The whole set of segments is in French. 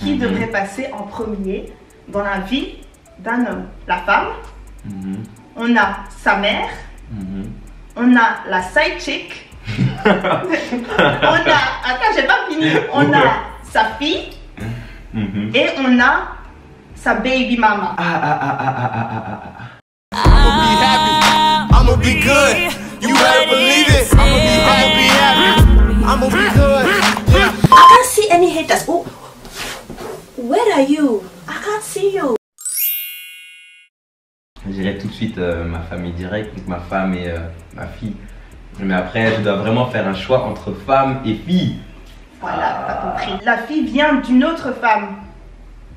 qui devrait passer en premier dans la vie d'un homme? La femme, on a sa mère, on a la side chick, on a, attends, j'ai pas fini, on a sa fille et on a sa baby mama. I'ma be good. You better believe it. I'ma be happy. I'ma be good. I can't see any haters. Oh, where are you? I can't see you. Je dirais tout de suite ma famille directe, donc ma femme et ma fille. Mais après, je dois vraiment faire un choix entre femme et fille. Voilà, t'as compris. La fille vient d'une autre femme,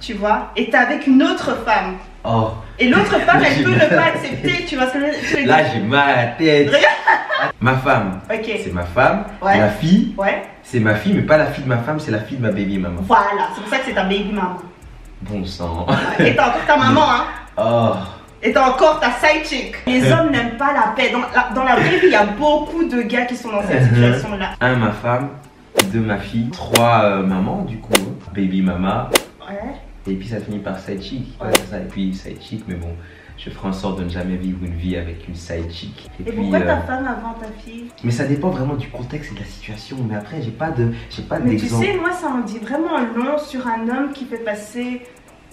tu vois, et t'es avec une autre femme. Oh. Et l'autre femme, elle peut ne pas accepter, tu vois ce que je veux dire. Là, j'ai mal à la tête. Ma femme, c'est ma femme. Ouais. Ma fille, ouais. C'est ma fille, mais pas la fille de ma femme, c'est la fille de ma baby maman. Voilà, c'est pour ça que c'est ta baby maman. Bon sang. Et t'as encore ta maman, hein. Oh. Et t'as encore ta side chick. Les hommes n'aiment pas la paix. Dans la vraie vie, il y a beaucoup de gars qui sont dans cette situation-là. 1, ma femme. 2, ma fille. 3, maman, du coup. Baby mama. Ouais. Et puis ça finit par side chick. Ouais. Ça. Et puis side chick, mais bon, je ferai en sorte de ne jamais vivre une vie avec une side chick. Et puis, pourquoi ta femme avant ta fille? Mais ça dépend vraiment du contexte et de la situation. Mais après, j'ai pas d'exemple. Mais tu sais, moi, ça en dit vraiment long sur un homme qui fait passer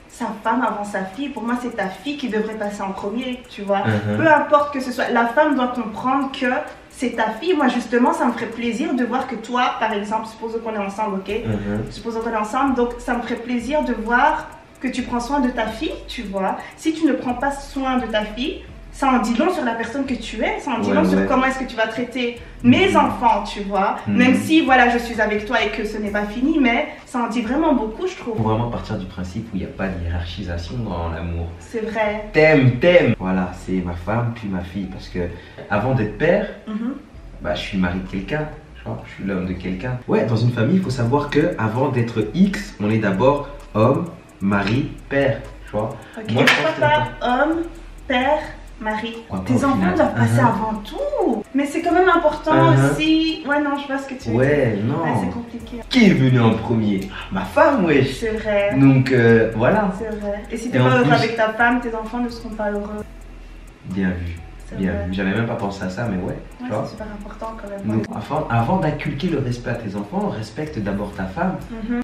sa femme avant sa fille. Pour moi, c'est ta fille qui devrait passer en premier, tu vois. Peu importe que ce soit, la femme doit comprendre que c'est ta fille. Moi, justement, ça me ferait plaisir de voir que toi, par exemple, supposons qu'on est ensemble, ok? Supposons qu'on est ensemble, donc ça me ferait plaisir de voir que tu prends soin de ta fille, tu vois. Si tu ne prends pas soin de ta fille, ça en dit long sur la personne que tu es, ça en dit long sur comment est-ce que tu vas traiter mes enfants, tu vois. Même si, voilà, je suis avec toi et que ce n'est pas fini, mais ça en dit vraiment beaucoup, je trouve. Faut vraiment partir du principe où il n'y a pas de hiérarchisation dans l'amour. C'est vrai. T'aimes. Voilà, c'est ma femme puis ma fille. Parce que avant d'être père, bah, je suis le mari de quelqu'un. Je suis l'homme de quelqu'un. Ouais, dans une famille, il faut savoir que avant d'être X, on est d'abord homme, mari, père. Tu vois. Okay. Moi, pourquoi pas homme, père, mari? Tes enfants doivent passer avant tout. Mais c'est quand même important aussi. Ouais, non, je vois ce que tu veux dire. Ouais, non. Ouais, c'est compliqué. Qui est venu en premier? Ma femme, wesh. C'est vrai. Donc, voilà. C'est vrai. Et si t'es pas heureux avec ta femme, tes enfants ne seront pas heureux. Bien vu. Bien vu. J'avais même pas pensé à ça, mais ouais. C'est super important quand même. Donc, avant d'inculquer le respect à tes enfants, respecte d'abord ta femme.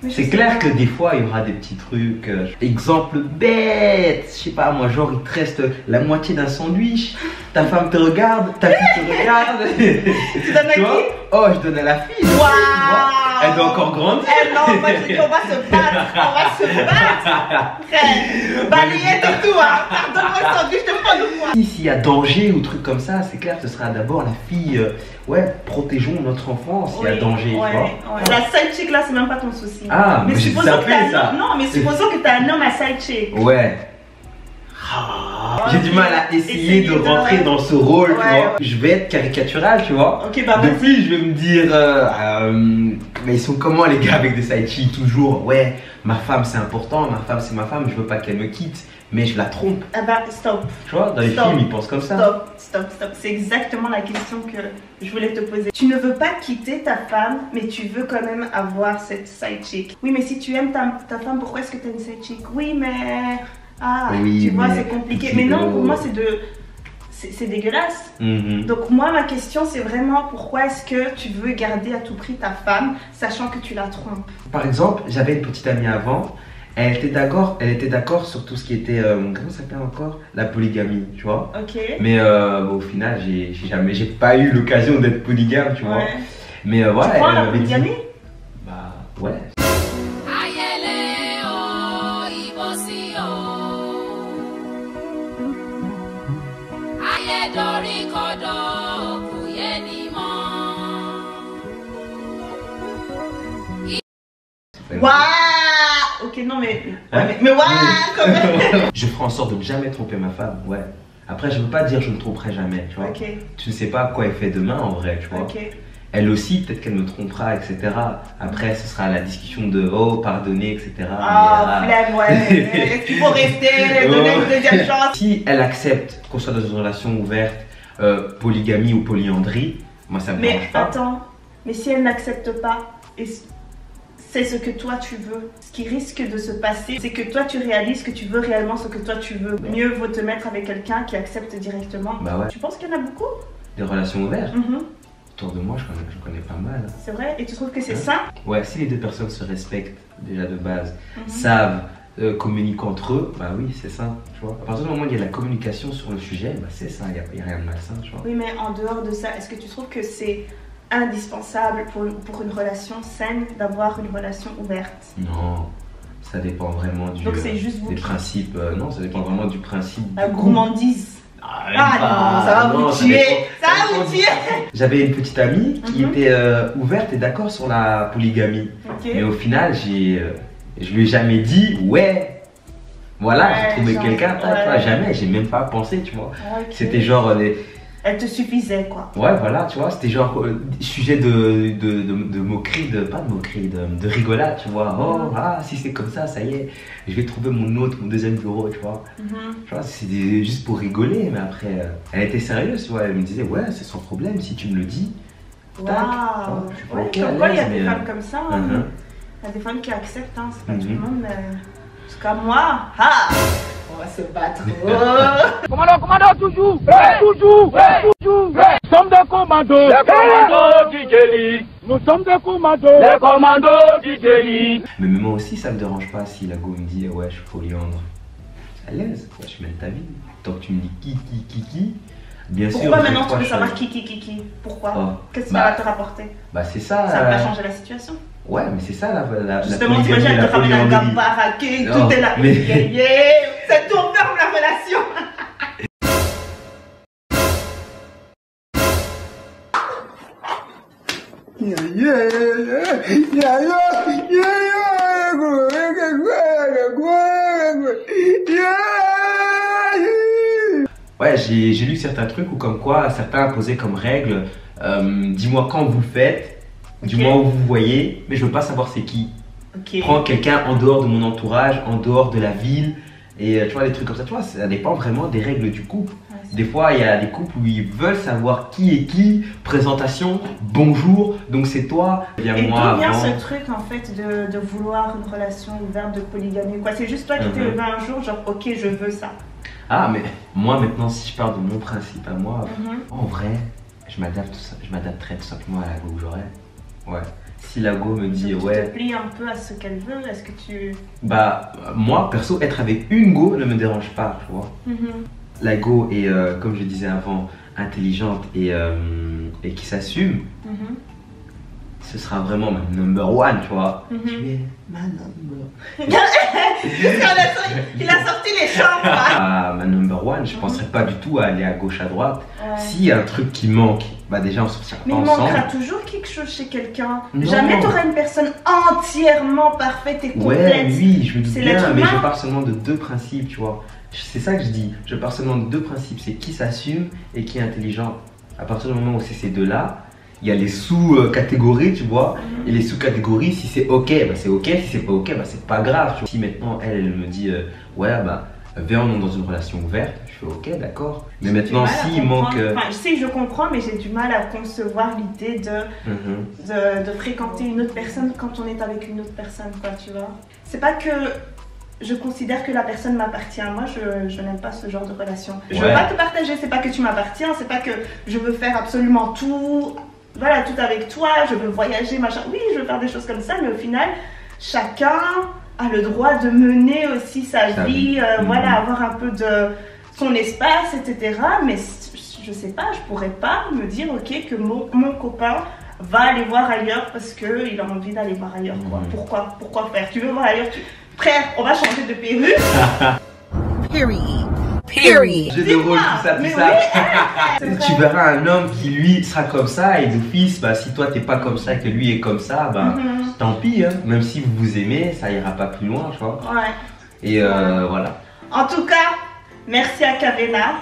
C'est clair que des fois, il y aura des petits trucs. Exemple bête, je sais pas moi, genre il te reste la moitié d'un sandwich, ta femme te regarde, ta fille te regarde. Tu donnes à qui? Oh, je donne à la fille. Waouh! Elle doit encore grandir. Non, moi je dis on va se battre. On va se battre. Frère, balayette et tout, hein. Pardonne-moi le sandwich, je te prends le poids. S'il y a danger ou truc comme ça, c'est clair que ce sera d'abord la fille. Ouais, protégeons notre enfant s'il y a danger. Tu vois. La side chick là, c'est même pas ton souci. Ah, mais supposons que t'as non, mais supposons que t'as un homme à side chick. Ouais. J'ai du mal à essayer de rentrer dans ce rôle, tu vois. Je vais être caricatural, tu vois. Depuis, je vais me dire, mais ils sont comment les gars avec des side chicks toujours? Ouais, ma femme c'est important, ma femme c'est ma femme, je veux pas qu'elle me quitte, mais je la trompe. Ah bah, stop. Tu vois, dans les films, ils pensent comme ça. Stop. C'est exactement la question que je voulais te poser. Tu ne veux pas quitter ta femme, mais tu veux quand même avoir cette side chick. Oui, mais si tu aimes ta femme, pourquoi est-ce que tu as une side chick? Oui, mais... Ah, oui, tu vois, c'est compliqué. Mais non, pour moi, c'est dégueulasse. Donc moi, ma question, c'est vraiment pourquoi est-ce que tu veux garder à tout prix ta femme, sachant que tu la trompes? Par exemple, j'avais une petite amie avant. Elle était d'accord sur tout ce qui était, comment ça s'appelle encore? La polygamie, tu vois. Mais au final, j'ai pas eu l'occasion d'être polygame, tu vois. Mais voilà, tu crois la polygamie? Bah, ouais. Waouh! Ok, non mais... Mais waouh, quand même. Je ferai en sorte de ne jamais tromper ma femme, ouais. Après, je ne veux pas dire je ne tromperai jamais, tu vois. Tu ne sais pas quoi elle fait demain en vrai, tu vois. Elle aussi, peut-être qu'elle me trompera, etc. Après, ce sera la discussion de oh, pardonner, etc. Ah, flemme, ouais. Est-ce qu'il faut rester, donner une deuxième chance? Si elle accepte qu'on soit dans une relation ouverte, polygamie ou polyandrie, moi ça me dérange pas. Mais attends, mais si elle n'accepte pas, c'est ce que toi tu veux. Ce qui risque de se passer, c'est que toi tu réalises que tu veux réellement ce que toi tu veux. Mieux vaut te mettre avec quelqu'un qui accepte directement. Bah ouais. Tu penses qu'il y en a beaucoup? Des relations ouvertes? Autour de moi, je connais pas mal. C'est vrai? Et tu trouves que c'est sain? Ouais, si les deux personnes se respectent déjà de base, savent communiquer entre eux, bah oui, c'est ça, tu vois. À partir du moment où il y a de la communication sur le sujet, bah c'est ça, il n'y a rien de malsain, tu vois. Oui, mais en dehors de ça, est-ce que tu trouves que c'est indispensable pour une relation saine d'avoir une relation ouverte? Non, ça dépend vraiment Donc c'est juste des principes. Non, ça dépend vraiment du principe. La gourmandise. Non, ça va vous tuer. Ça va vous tuer. J'avais une petite amie qui était ouverte et d'accord sur la polygamie. Mais au final, je lui ai jamais dit, ouais, voilà, j'ai trouvé quelqu'un, jamais, j'ai même pas pensé, tu vois. C'était genre elle te suffisait, quoi. Ouais, voilà, tu vois, c'était genre sujet de moquerie, pas de moquerie, de rigolade, tu vois. Oh, ah, si c'est comme ça y est, je vais trouver mon deuxième bureau, tu vois. Tu vois, c'était juste pour rigoler, mais après, elle était sérieuse, tu vois. Elle me disait, ouais, c'est sans problème, si tu me le dis. Waouh! Comme quoi, il y a des femmes comme ça. Il y a des femmes qui acceptent, hein, c'est pas tout le monde, mais. En tout cas, moi, on va se battre. Commando, toujours, toujours. Nous sommes des commandos, DJ. Nous sommes des commandos, les commandos DJ. Mais moi aussi, ça me dérange pas si la go me dit, ouais, je suis polyandre. À l'aise, je mène ta vie. Tant que tu me dis qui. Bien sûr. Pourquoi maintenant tu veux savoir qui? Pourquoi? Qu'est-ce que ça va te rapporter? Bah c'est ça. Ça va changer la situation. Ouais, mais c'est ça la justement, t'imagines, elle te ramène un gars baraqué, tout est là. C'est tout, on ferme la relation. Ouais, j'ai lu certains trucs où comme quoi certains imposaient comme règle, dis-moi quand vous le faites. Dis-moi où vous voyez, mais je veux pas savoir c'est qui. Prends quelqu'un en dehors de mon entourage, en dehors de la ville, et tu vois, des trucs comme ça, tu vois, ça dépend vraiment des règles du couple. Des fois, il y a des couples où ils veulent savoir qui est qui, présentation, bonjour, donc c'est toi, viens moi. Et d'où vient ce truc en fait de vouloir une relation ouverte, de polygamie, quoi? C'est juste toi qui t'es levé un jour, genre ok, je veux ça. Ah, mais moi maintenant, si je parle de mon principe à moi, en vrai, je m'adapterai tout simplement à la go que j'aurai. Ouais. Si la go me dit donc, ouais. Tu te plies un peu à ce qu'elle veut, est-ce que tu. Bah, moi perso, être avec une go ne me dérange pas, tu vois. La go est, comme je disais avant, intelligente et qui s'assume. Ce sera vraiment ma number one, tu vois. Tu es ma number. Il a sorti les chants, quoi. Ah, ma number one, je penserais pas du tout à aller à gauche, à droite. S'il y a un truc qui manque, bah déjà on sortira pas ensemble. Mais il manquera toujours quelque chose chez quelqu'un. Jamais tu auras une personne entièrement parfaite et complète. Ouais, oui, je me dis bien, mais je pars seulement de deux principes, tu vois. C'est ça que je dis. Je pars seulement de deux principes, c'est qui s'assume et qui est intelligent. À partir du moment où c'est ces deux-là, il y a les sous-catégories, tu vois. Et les sous-catégories, si c'est ok, bah c'est ok. Si c'est pas ok, bah c'est pas grave. Tu vois. Si maintenant elle me dit, ouais, bah viens dans une relation ouverte, je fais ok, d'accord. Mais maintenant, s'il manque. Enfin, je sais, je comprends, mais j'ai du mal à concevoir l'idée de fréquenter une autre personne quand on est avec une autre personne, quoi, tu vois. C'est pas que. Je considère que la personne m'appartient. Moi, je n'aime pas ce genre de relation. Je veux pas te partager, c'est pas que tu m'appartiens, c'est pas que je veux faire absolument tout, voilà, tout avec toi, je veux voyager, machin. Oui, je veux faire des choses comme ça, mais au final, chacun a le droit de mener aussi sa vie, voilà, avoir un peu de son espace, etc. Mais je sais pas, je pourrais pas me dire, ok, que mon copain va aller voir ailleurs parce qu'il a envie d'aller voir ailleurs, quoi. Pourquoi faire? Tu veux voir ailleurs, frère, on va changer de perruque. Period. Jeu de rôle, tout ça. Oui, tu verras un homme qui lui sera comme ça et d'office, bah si toi t'es pas comme ça et que lui est comme ça, bah tant pis, hein. Même si vous vous aimez, ça ira pas plus loin, tu vois. Ouais. Et voilà. En tout cas, merci à Kavena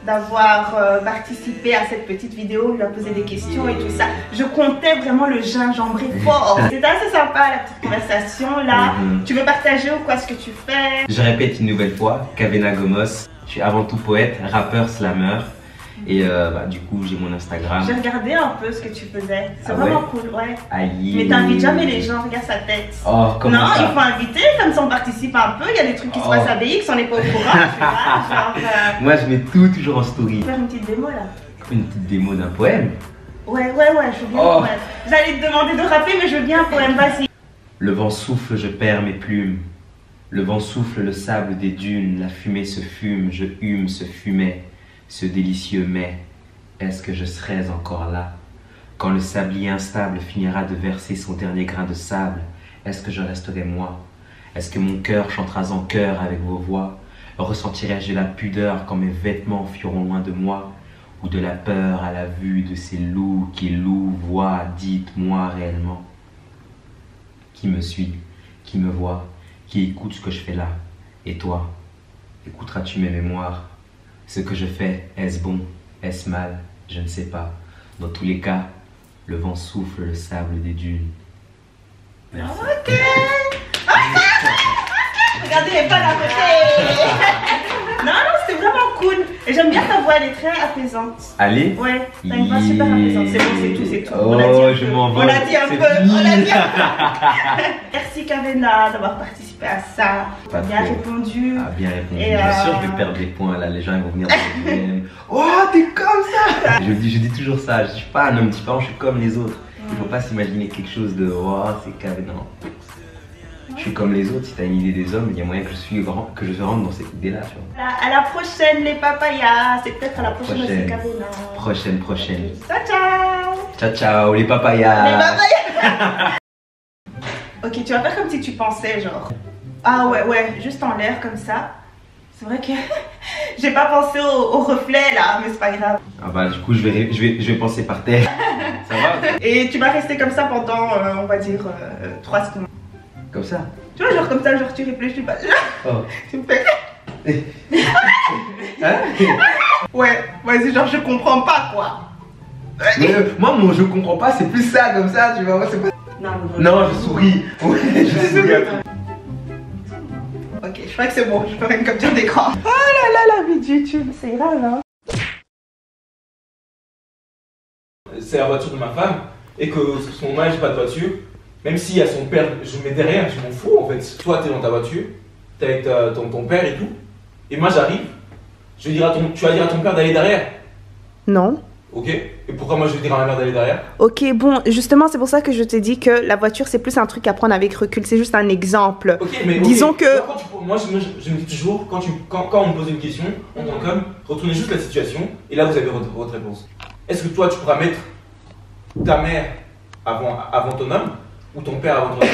d'avoir participé à cette petite vidéo, lui a posé des questions et tout ça. Je comptais vraiment le gingembrer fort. C'était assez sympa la petite conversation là. Tu veux partager ou quoi ce que tu fais? Je répète une nouvelle fois, Kavena Gomos, je suis avant tout poète, rappeur, slammer. Et bah, du coup, j'ai mon Instagram. J'ai regardé un peu ce que tu faisais. C'est vraiment cool, ouais. Aïe. Mais t'invites jamais les gens, regarde sa tête. Oh, comment non, ça? il faut inviter, comme ça on participe un peu. Il y a des trucs qui se passent à BX, on n'est pas au courant, tu vois. Genre, moi, je mets tout toujours en story. Faire une petite démo là. Une petite démo d'un poème. Ouais, je veux bien un poème. J'allais te demander de rapper, mais je veux bien un poème, vas-y. Le vent souffle, je perds mes plumes. Le vent souffle le sable des dunes. La fumée se fume, je hume ce fumet, ce délicieux mets. Est-ce que je serais encore là? Quand le sablier instable finira de verser son dernier grain de sable, est-ce que je resterai moi? Est-ce que mon cœur chantera en chœur avec vos voix? Ressentirai-je de la pudeur quand mes vêtements fuiront loin de moi? Ou de la peur à la vue de ces loups qui louent voix? Dites-moi réellement. Qui me suit? Qui me voit? Qui écoute ce que je fais là? Et toi? Écouteras-tu mes mémoires? Ce que je fais, est-ce bon? Est-ce mal? Je ne sais pas. Dans tous les cas, le vent souffle le sable des dunes. Merci. Ok. Regardez les balles à côté. Non, c'était vraiment cool. Et j'aime bien ta voix, elle est très apaisante. Allez. Ouais, t'as une voix super apaisante. C'est bon, c'est tout. Oh, je m'envole. On l'a dit un peu. Merci Kavena d'avoir participé à ça. Pas bien trop. répondu. Ah, bien répondu. Et Bien sûr, je vais perdre des points là. Les gens ils vont venir dans le DM. Oh, t'es comme ça. Je dis toujours ça. Je suis pas un homme différent, je suis comme les autres. Il faut pas s'imaginer quelque chose de oh, c'est Kavena. Non. Je suis comme les autres, si t'as une idée des hommes, il y a moyen que je rentre dans cette idée-là. À la prochaine les papayas, c'est peut-être à la prochaine aussi Kavena. Prochaine. Ciao. Ciao, les papayas. Les papayas. Ok, tu vas faire comme si tu pensais, genre. Ah ouais, juste en l'air comme ça. C'est vrai que j'ai pas pensé au reflet là, mais c'est pas grave. Ah bah du coup je vais penser par terre. Ça va? Et tu vas rester comme ça pendant, on va dire, 3 secondes. Comme ça? Tu vois, genre comme ça, genre tu réfléchis pas. Oh. Tu me fais. Hein? Ouais, vas-y, genre je comprends pas quoi. Moi, mon je comprends pas, c'est plus ça comme ça, tu vois. Moi, c'est pas... Non, je souris. Ouais, je souris. Ok, je crois que c'est bon, je peux faire une capture d'écran. Oh là là, la vie de YouTube, c'est grave, hein. C'est la voiture de ma femme, et que son âge, j'ai pas de voiture. Même si à son père, je me mets derrière, je m'en fous en fait. Toi, t'es dans ta voiture, t'es avec ton père et tout. Et moi, j'arrive, tu vas dire à ton père d'aller derrière. Non. Ok. Et pourquoi moi je vais dire à ma mère d'aller derrière? Ok, bon, justement, c'est pour ça que je t'ai dit que la voiture, c'est plus un truc à prendre avec recul. C'est juste un exemple. Ok, mais disons que. Moi, je me dis toujours, quand on me pose une question, en tant qu'homme, retournez juste la situation, et là, vous avez votre réponse. Est-ce que toi, tu pourras mettre ta mère avant ton homme? Ou ton père avant ton homme?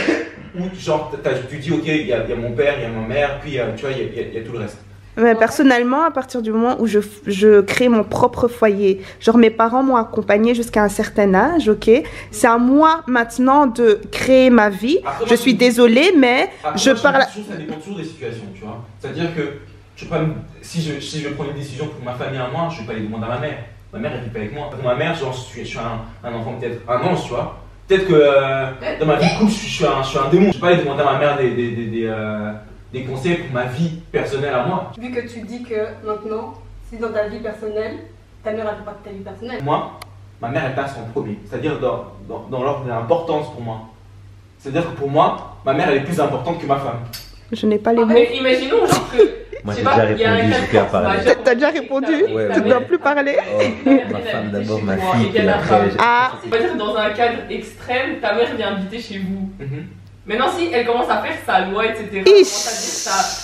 Ou genre, tu dis, ok, il y a mon père, il y a ma mère, puis tu vois, il y a tout le reste. Mais personnellement, à partir du moment où je crée mon propre foyer, genre mes parents m'ont accompagné jusqu'à un certain âge, ok? C'est à moi maintenant de créer ma vie. Après, je suis désolée, mais je parle. Ça dépend toujours des situations, tu vois. C'est-à-dire que si je prends une décision pour ma famille à moi, je ne vais pas les demander à ma mère. Ma mère, elle vit pas avec moi. Pour ma mère, genre, je suis un enfant peut-être un ange, tu vois. Peut-être que dans ma vie de couple, je suis un démon. Je ne vais pas aller demander à ma mère des conseils pour ma vie personnelle à moi. Vu que tu dis que maintenant, si dans ta vie personnelle, ta mère elle fait pas de ta vie personnelle. Moi, ma mère elle passe en premier, c'est-à-dire dans l'ordre de l'importance pour moi. C'est-à-dire que pour moi, ma mère elle est plus importante que ma femme. Je n'ai pas les mots. Imaginons genre que. Moi j'ai déjà répondu, j'ai plus à parler. T'as déjà répondu? Tu ne dois plus parler. Oh, ma femme d'abord, ma fille, puis après. Ah. C'est-à-dire dans un cadre extrême, ta mère vient habiter chez vous. Maintenant, si elle commence à faire sa loi, etc.,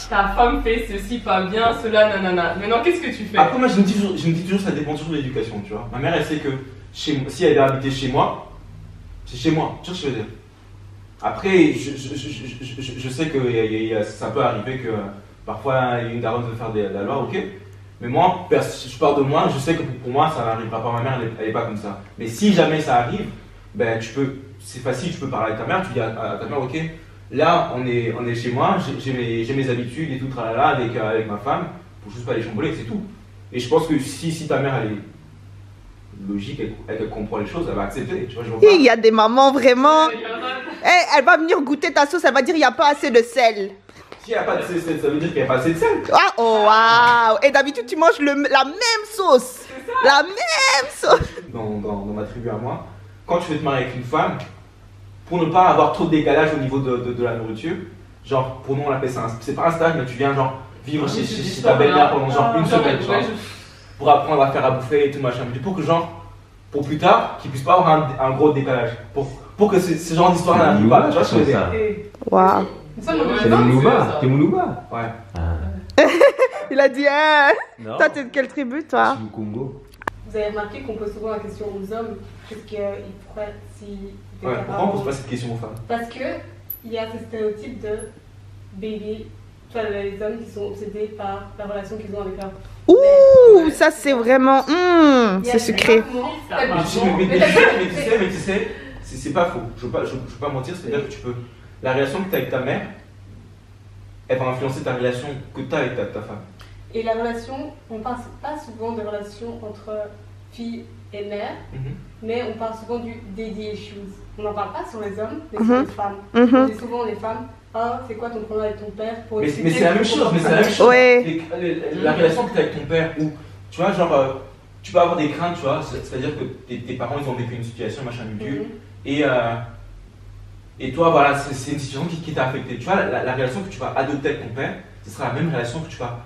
ta femme fait ceci pas bien, cela, nanana. Maintenant, qu'est-ce que tu fais? Après, moi, je me dis toujours, ça dépend toujours de l'éducation, tu vois. Ma mère, elle sait que si elle vient habiter chez moi, c'est chez moi, tu vois ce que je veux dire. Après, je sais que ça peut arriver que parfois, il y a une daronne veut faire la loi, ok. Mais moi, je pars de moi, je sais que pour moi, ça n'arrivera pas. Ma mère, elle est pas comme ça. Mais si jamais ça arrive, ben, c'est facile, tu peux parler avec ta mère, tu dis à ta mère, ok, là on est chez moi, j'ai mes habitudes et tout, tralala, avec ma femme, faut juste pas les chambouler, c'est tout. Et je pense que si ta mère elle est logique, elle comprend les choses, elle va accepter, tu vois, il y a des mamans vraiment, elle va venir goûter ta sauce, elle va dire il n'y a pas assez de sel. S'il n'y a pas de sel, ça veut dire qu'il n'y a pas assez de sel. Ah, oh waouh. Et d'habitude, tu manges la même sauce. La même sauce. Dans ma tribu à moi, quand tu veux te marier avec une femme, pour ne pas avoir trop de décalage au niveau de la nourriture, genre, pour nous, on appelle ça c'est pas un stage, mais tu viens genre vivre chez ta belle-mère pendant genre une semaine, tu vois, pour apprendre à faire à bouffer et tout machin. Mais pour que genre, pour plus tard, qu'ils puissent pas avoir un gros décalage. Pour que ce genre d'histoire n'arrive pas, tu vois ce que je veux dire. Waouh. C'est le Moulouba. T'es Moulouba? Ouais. Il a dit, toi, t'es de quelle tribu, toi? Je suis du Congo. Vous avez remarqué qu'on pose souvent la question aux hommes, qu'est-ce qu'ils pourraient si... Ouais, pourquoi on pose pas cette question aux femmes? Parce que il y a ce stéréotype de baby, tu vois, les hommes qui sont obsédés par la relation qu'ils ont avec leur... Ouh, ça c'est vraiment... c'est sucré. Mais tu sais, c'est pas faux. Je veux pas mentir, c'est-à-dire que tu peux... La relation que tu as avec ta mère, elle va influencer ta relation que tu as avec ta femme. Et la relation, on parle pas souvent de relations entre fille et mère, mais on parle souvent du daddy issues. On n'en parle pas sur les hommes, mais sur les femmes. On dit souvent les femmes, ah, c'est quoi ton problème avec ton père pour mais c'est la même chose, Ouais. La relation que tu as avec ton père, où, tu vois, genre, tu peux avoir des craintes, tu vois, c'est-à-dire que tes parents, ils ont vécu une situation, machin, dur, et toi, voilà, c'est une situation qui t'a affecté. Tu vois, la relation que tu vas adopter avec ton père, ce sera la même relation que tu vas,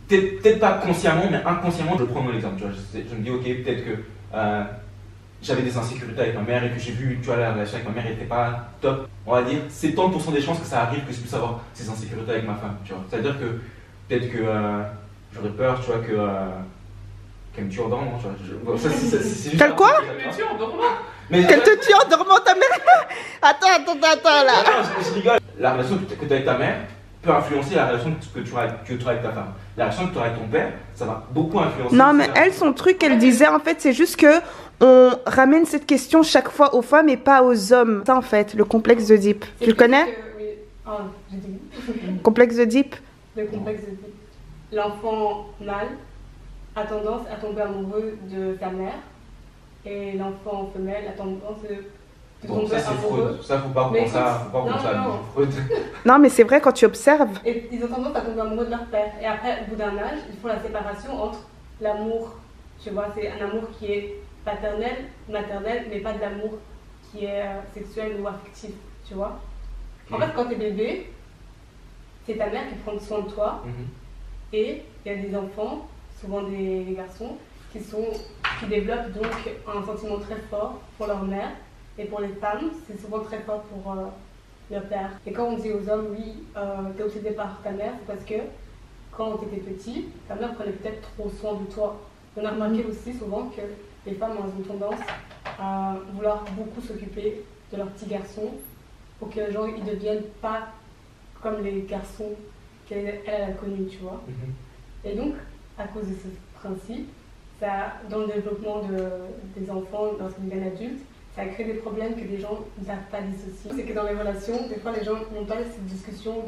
peut-être pas consciemment, mais inconsciemment, je prends mon exemple, tu vois, je me dis, ok, peut-être que j'avais des insécurités avec ma mère et que j'ai vu, tu vois, la relation avec ma mère n'était pas top. On va dire, c'est 30% des chances que ça arrive que je puisse avoir ces insécurités avec ma femme, tu vois. C'est-à-dire que, peut-être que j'aurais peur, tu vois, qu'elle me tue en dormant, tu vois. C'est juste... Quel quoi? Elle me tue en dormant. Qu'elle te tue en dormant, ta mère? Attends, là. Non, je rigole. La relation que tu as avec ta mère peut influencer la relation que tu as avec ta femme. La relation que tu as avec ton père, ça va beaucoup influencer. Non, mais elle, son truc, elle disait, en fait, c'est juste que on ramène cette question chaque fois aux femmes et pas aux hommes. Ça, en fait, le complexe d'Oedipe. Tu le connais? Oui. Ah, j'ai dit. Complexe d'Oedipe. Le complexe d'Oedipe. L'enfant mâle a tendance à tomber amoureux de sa mère et l'enfant femelle a tendance de tomber amoureux. Ça, faut pas prendre ça. Freud. Non, mais c'est vrai quand tu observes. Et ils ont tendance à tomber amoureux de leur père. Et après, au bout d'un âge, ils font la séparation entre l'amour, tu vois, c'est un amour qui est paternel, maternel, mais pas de l'amour qui est sexuel ou affectif, tu vois. En fait, quand tu es bébé, c'est ta mère qui prend soin de toi. Et il y a des enfants, souvent des garçons, qui développent donc un sentiment très fort pour leur mère. Et pour les femmes, c'est souvent très fort pour leur père. Et quand on dit aux hommes, oui, t'es obsédé par ta mère, c'est parce que quand t'étais petit, ta mère prenait peut-être trop soin de toi. On a remarqué aussi souvent que les femmes ont tendance à vouloir beaucoup s'occuper de leurs petits garçons pour que genre, ils ne deviennent pas comme les garçons qu'elle a connus, tu vois. Et donc, à cause de ce principe, ça, dans le développement des enfants, lorsqu'ils deviennent adultes, ça crée des problèmes que les gens ne savent pas dissocier. C'est que dans les relations, des fois, les gens n'ont pas cette discussion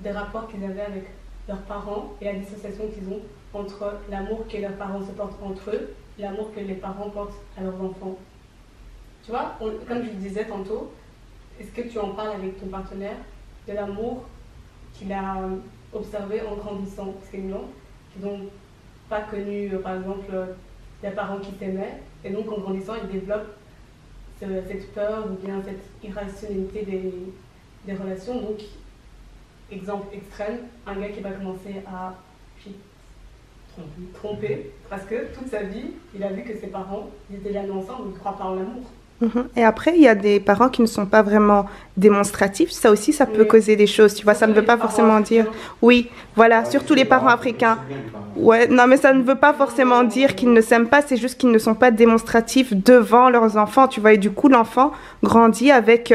des rapports qu'ils avaient avec leurs parents et la dissociation qu'ils ont entre l'amour que leurs parents se portent entre eux et l'amour que les parents portent à leurs enfants. Tu vois, comme je le disais tantôt, est-ce que tu en parles avec ton partenaire de l'amour qu'il a observé en grandissant? Parce qu'il y a des gens qui n'ont pas connu, par exemple, des parents qui t'aimaient, et donc en grandissant, ils développent cette peur ou bien cette irrationalité des relations. Donc, exemple extrême, un gars qui va commencer à tromper parce que toute sa vie, il a vu que ses parents étaient jamais ensemble, ils ne croient pas en l'amour. Et après, il y a des parents qui ne sont pas vraiment démonstratifs. Ça aussi, ça peut causer des choses, tu vois. Ça ne veut pas forcément dire... Oui, voilà, surtout les parents africains. Ouais, non, mais ça ne veut pas forcément dire qu'ils ne s'aiment pas. C'est juste qu'ils ne sont pas démonstratifs devant leurs enfants, tu vois. Et du coup, l'enfant grandit avec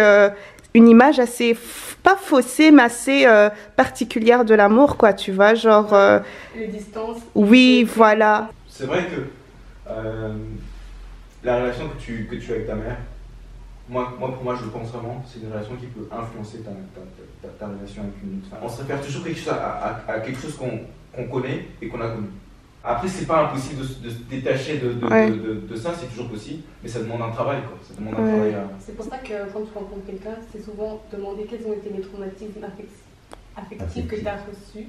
une image assez... pas faussée, mais assez particulière de l'amour, quoi, tu vois. Genre... Les distances. Oui, voilà. C'est vrai que... la relation que tu as avec ta mère, pour moi, je le pense vraiment, c'est une relation qui peut influencer ta relation avec une autre femme. On se réfère toujours quelque chose à quelque chose qu'on connaît et qu'on a connu. Après, c'est pas impossible de se détacher de ça, c'est toujours possible, mais ça demande un travail, quoi. Ça demande un travail à... C'est pour ça que quand tu rencontres quelqu'un, c'est souvent demander quels ont été les traumatismes affectifs affectifs que tu as reçus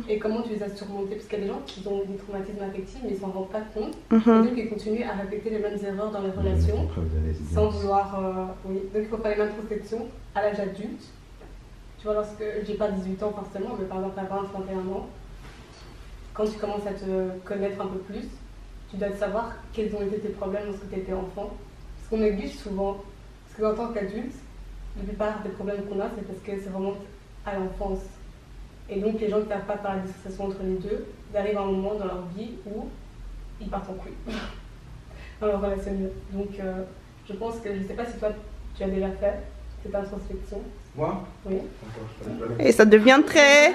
et comment tu les as surmontés. Parce qu'il y a des gens qui ont des traumatismes affectifs mais ils s'en rendent pas compte. Et donc ils continuent à répéter les mêmes erreurs dans les relations sans vouloir. Oui. Donc il faut faire les mêmes introspection à l'âge adulte. Tu vois, lorsque j'ai pas 18 ans forcément, mais par exemple à 20-21 ans, quand tu commences à te connaître un peu plus, tu dois savoir quels ont été tes problèmes lorsque tu étais enfant. Parce qu'on néglige souvent. Parce qu'en tant qu'adulte, la plupart des problèmes qu'on a, c'est parce que c'est vraiment à l'enfance. Et donc les gens qui n'arrivent pas par la dissociation entre les deux, ils arrivent à un moment dans leur vie où ils partent en couille dans leur relationnel. Donc je pense que, je ne sais pas si toi tu as déjà fait cette introspection. Moi? Oui. Et ça devient très...